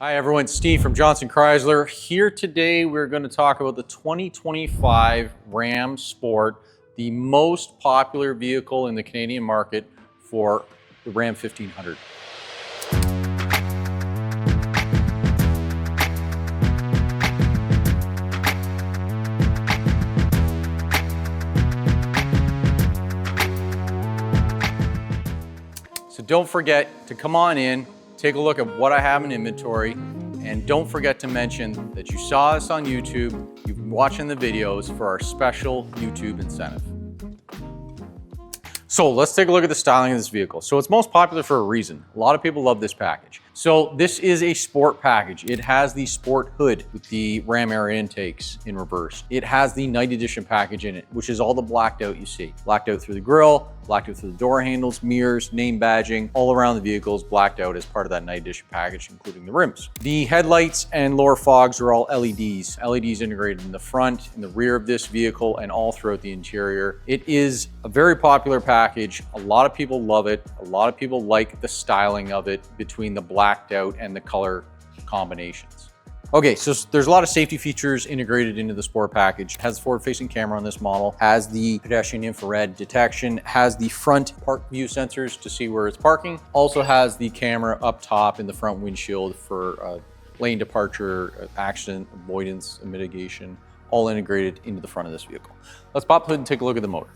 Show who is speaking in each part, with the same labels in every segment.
Speaker 1: Hi everyone, Steve from Johnson Chrysler. Here today we're going to talk about the 2025 Ram Sport, the most popular vehicle in the Canadian market for the Ram 1500. So don't forget to come on in, take a look at what I have in inventory, and don't forget to mention that you saw us on YouTube, you've been watching the videos for our special YouTube incentive. So let's take a look at the styling of this vehicle. So it's most popular for a reason. A lot of people love this package. So this is a sport package. It has the sport hood with the Ram air intakes in reverse. It has the night edition package in it, which is all the blacked out you see. Blacked out through the grille, blacked out through the door handles, mirrors, name badging, all around the vehicle is blacked out as part of that night edition package, including the rims. The headlights and lower fogs are all LEDs. LEDs integrated in the front, in the rear of this vehicle, and all throughout the interior. It is a very popular package. A lot of people love it. A lot of people like the styling of it between the blacked out and the color combinations. Okay, so there's a lot of safety features integrated into the sport package. It has a forward-facing camera on this model, has the pedestrian infrared detection, has the front park view sensors to see where it's parking, also has the camera up top in the front windshield for lane departure, accident avoidance, and mitigation, all integrated into the front of this vehicle. Let's pop hood and take a look at the motor.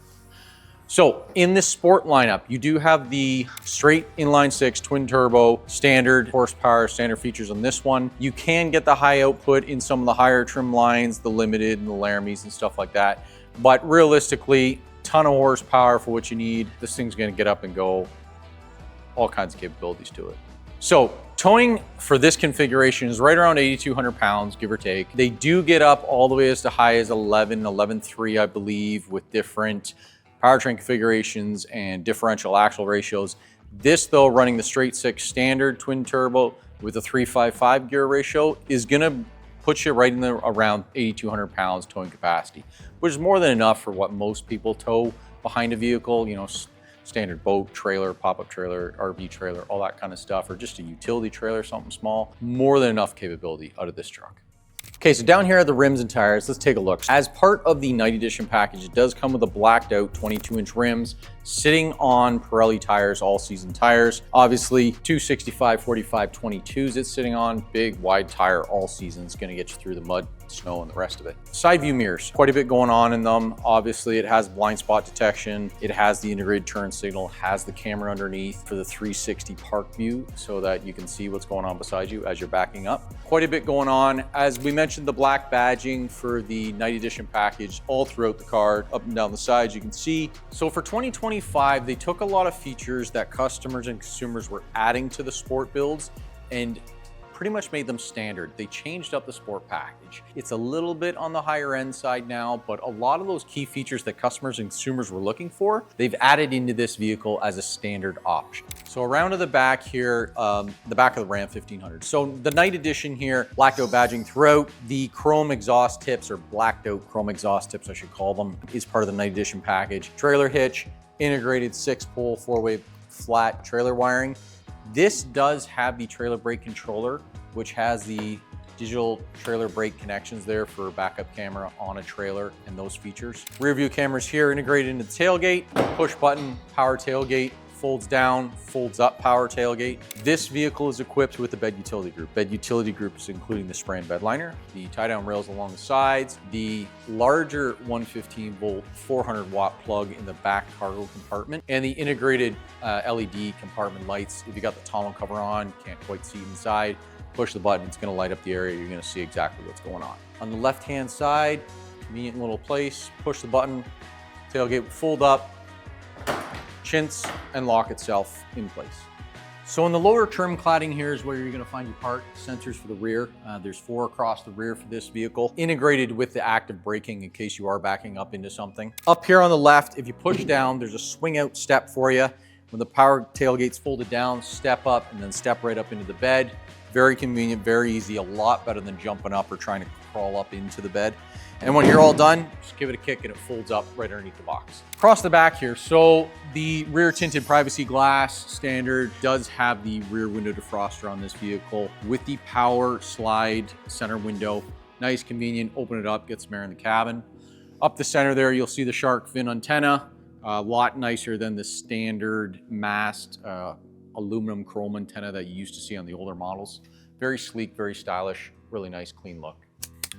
Speaker 1: So in this sport lineup, you do have the straight inline six twin turbo, standard horsepower, standard features on this one. You can get the high output in some of the higher trim lines, the Limited and the Laramies and stuff like that. But realistically, ton of horsepower for what you need. This thing's gonna get up and go, all kinds of capabilities to it. So towing for this configuration is right around 8,200 pounds, give or take. They do get up all the way as high as 11.3, I believe, with different powertrain configurations and differential axle ratios. This though, running the straight six standard twin turbo with a 355 gear ratio is gonna put you right in the around 8,200 pounds towing capacity, which is more than enough for what most people tow behind a vehicle, you know, standard boat, trailer, pop-up trailer, RV trailer, all that kind of stuff, or just a utility trailer, something small. More than enough capability out of this truck. Okay, so down here are the rims and tires. Let's take a look. As part of the night edition package, it does come with a blacked out 22-inch rims sitting on Pirelli tires, all season tires. Obviously, 265/45 22s it's sitting on. Big, wide tire, all season. It's gonna get you through the mud, snow, and the rest of it. Side view mirrors, quite a bit going on in them. Obviously, it has blind spot detection. It has the integrated turn signal, has the camera underneath for the 360 park view so that you can see what's going on beside you as you're backing up. Quite a bit going on. As we mentioned, the black badging for the night edition package all throughout the car, up and down the sides, you can see. So for 2025, they took a lot of features that customers and consumers were adding to the sport builds and pretty much made them standard. They changed up the sport package. It's a little bit on the higher end side now, but a lot of those key features that customers and consumers were looking for, they've added into this vehicle as a standard option. So around to the back here, the back of the Ram 1500. So the night edition here, blacked out badging throughout. The chrome exhaust tips, or blacked out chrome exhaust tips, I should call them, is part of the night edition package. Trailer hitch, integrated 6-pole 4-way flat trailer wiring. This does have the trailer brake controller, which has the digital trailer brake connections there for backup camera on a trailer and those features. Rear view cameras here integrated into the tailgate, push button, power tailgate, folds down, folds up power tailgate. This vehicle is equipped with the bed utility group. Bed utility group is including the spray and bed liner, the tie down rails along the sides, the larger 115 volt 400 watt plug in the back cargo compartment, and the integrated LED compartment lights. If you got the tonneau cover on, can't quite see inside, push the button, it's gonna light up the area, you're gonna see exactly what's going on. On the left-hand side, convenient little place, push the button, tailgate will fold up, chintz, and lock itself in place. So in the lower trim cladding here is where you're gonna find your park sensors for the rear. There's 4 across the rear for this vehicle, integrated with the active braking in case you are backing up into something. Up here on the left, if you push down, there's a swing out step for you. When the power tailgate's folded down, step up and then step right up into the bed. Very convenient, very easy, a lot better than jumping up or trying to crawl up into the bed. And when you're all done, just give it a kick and it folds up right underneath the box. Across the back here, so the rear tinted privacy glass standard does have the rear window defroster on this vehicle with the power slide center window. Nice, convenient, open it up, get some air in the cabin. Up the center there, you'll see the shark fin antenna. A lot nicer than the standard mast aluminum chrome antenna that you used to see on the older models. Very sleek, very stylish, really nice, clean look.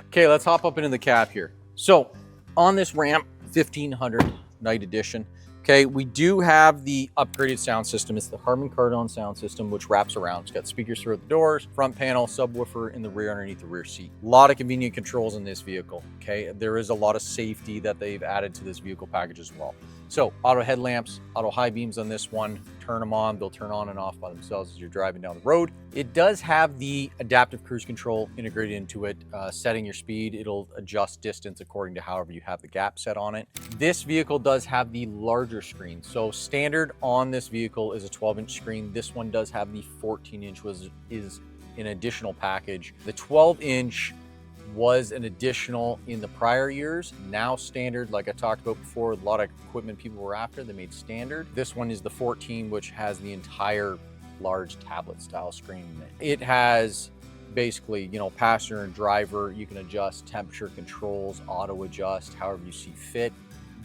Speaker 1: Okay, let's hop up into the cab here. So on this Ram 1500 Night Edition, okay, we do have the upgraded sound system. It's the Harman Kardon sound system, which wraps around. It's got speakers throughout the doors, front panel, subwoofer in the rear underneath the rear seat. A lot of convenient controls in this vehicle, okay? There is a lot of safety that they've added to this vehicle package as well. So auto headlamps, auto high beams on this one, turn them on, they'll turn on and off by themselves as you're driving down the road. It does have the adaptive cruise control integrated into it, setting your speed. It'll adjust distance according to however you have the gap set on it. This vehicle does have the larger screen. So standard on this vehicle is a 12-inch screen. This one does have the 14-inch, is an additional package. The 12-inch was an additional in the prior years. Now standard, like I talked about before, a lot of equipment people were after, they made standard. This one is the 14, which has the entire large tablet style screen in it. It has basically, you know, passenger and driver, you can adjust temperature controls, auto adjust, however you see fit.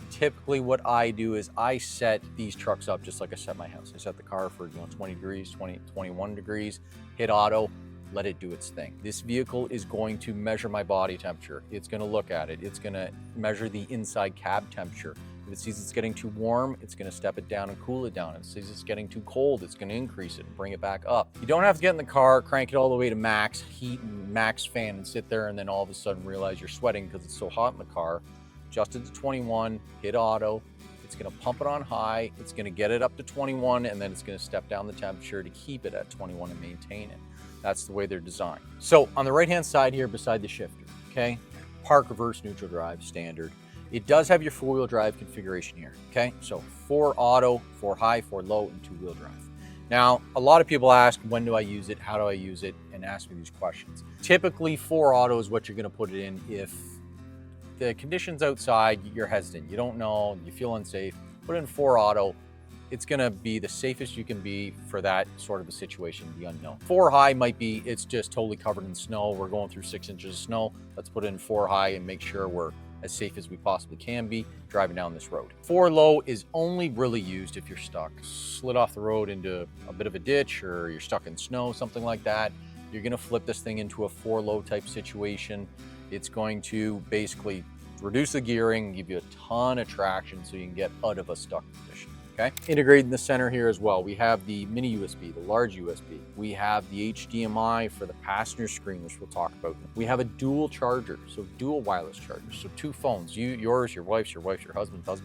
Speaker 1: Typically what I do is I set these trucks up just like I set my house. I set the car for 20 degrees, 21 degrees, hit auto, let it do its thing. This vehicle is going to measure my body temperature. It's going to look at it. It's going to measure the inside cab temperature. If it sees it's getting too warm, it's going to step it down and cool it down. If it sees it's getting too cold, it's going to increase it and bring it back up. You don't have to get in the car, crank it all the way to max heat and max fan and sit there and then all of a sudden realize you're sweating because it's so hot in the car. Adjust it to 21, hit auto. It's going to pump it on high. It's going to get it up to 21 and then it's going to step down the temperature to keep it at 21 and maintain it. That's the way they're designed. So on the right-hand side here beside the shifter, okay, park, reverse, neutral drive, standard. It does have your four-wheel drive configuration here, okay? So 4 auto, 4 high, 4 low, and 2-wheel drive. Now, a lot of people ask, when do I use it? How do I use it? And ask me these questions. Typically 4 auto is what you're gonna put it in if the conditions outside, you're hesitant, you don't know, you feel unsafe, put in 4 auto. It's gonna be the safest you can be for that sort of a situation, the unknown. 4 high might be, it's just totally covered in snow. We're going through 6 inches of snow. Let's put in 4 high and make sure we're as safe as we possibly can be driving down this road. 4 low is only really used if you're stuck, slid off the road into a bit of a ditch or you're stuck in snow, something like that. You're gonna flip this thing into a 4 low type situation. It's going to basically reduce the gearing, give you a ton of traction so you can get out of a stuck position. Okay. Integrated in the center here as well, we have the mini USB, the large USB. We have the HDMI for the passenger screen, which we'll talk about. We have a dual charger, so dual wireless chargers. So 2 phones, yours, your wife's, your husband's.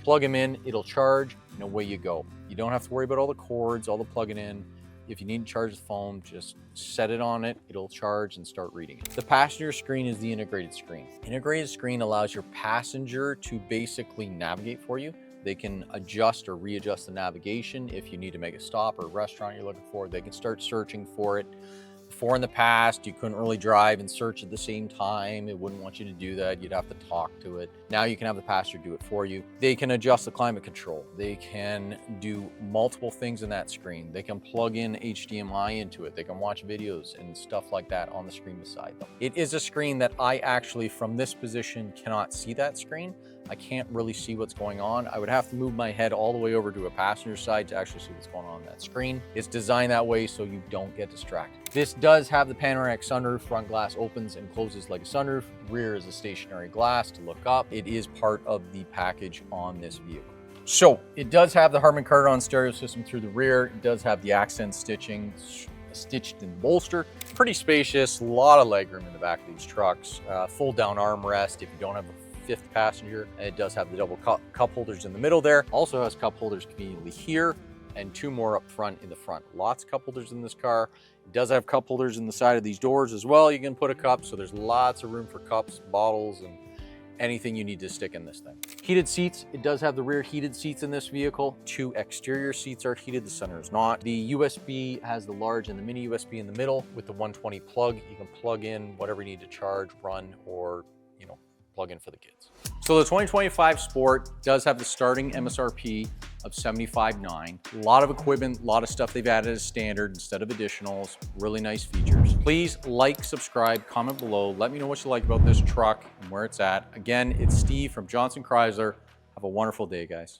Speaker 1: Plug them in, it'll charge, and away you go. You don't have to worry about all the cords, all the plugging in. If you need to charge the phone, just set it on it, it'll charge and start reading it. The passenger screen is the integrated screen. Integrated screen allows your passenger to basically navigate for you. They can adjust or readjust the navigation. If you need to make a stop or a restaurant you're looking for, they can start searching for it. Before in the past, you couldn't really drive and search at the same time. It wouldn't want you to do that. You'd have to talk to it. Now you can have the passenger do it for you. They can adjust the climate control. They can do multiple things in that screen. They can plug in HDMI into it. They can watch videos and stuff like that on the screen beside them. It is a screen that I actually, from this position, cannot see that screen. I can't really see what's going on. I would have to move my head all the way over to a passenger side to actually see what's going on that screen. It's designed that way so you don't get distracted. This does have the panoramic sunroof. Front glass opens and closes like a sunroof. Rear is a stationary glass to look up. It is part of the package on this vehicle. So it does have the Harman Kardon stereo system through the rear. It does have the accent stitching, stitched in bolster. Pretty spacious, a lot of legroom in the back of these trucks. Fold down armrest if you don't have a 5th passenger. It does have the double cup holders in the middle there. Also has cup holders conveniently here and 2 more up front in the front. Lots of cup holders in this car. It does have cup holders in the side of these doors as well. You can put a cup, so there's lots of room for cups, bottles, and anything you need to stick in this thing. Heated seats. It does have the rear heated seats in this vehicle. 2 exterior seats are heated, the center is not. The USB has the large and the mini USB in the middle with the 120 plug. You can plug in whatever you need to charge, run, or plug-in for the kids. So the 2025 Sport does have the starting MSRP of $75,900. A lot of equipment, a lot of stuff they've added as standard instead of additionals, really nice features. Please like, subscribe, comment below. Let me know what you like about this truck and where it's at. Again, it's Steve from Johnson Chrysler. Have a wonderful day, guys.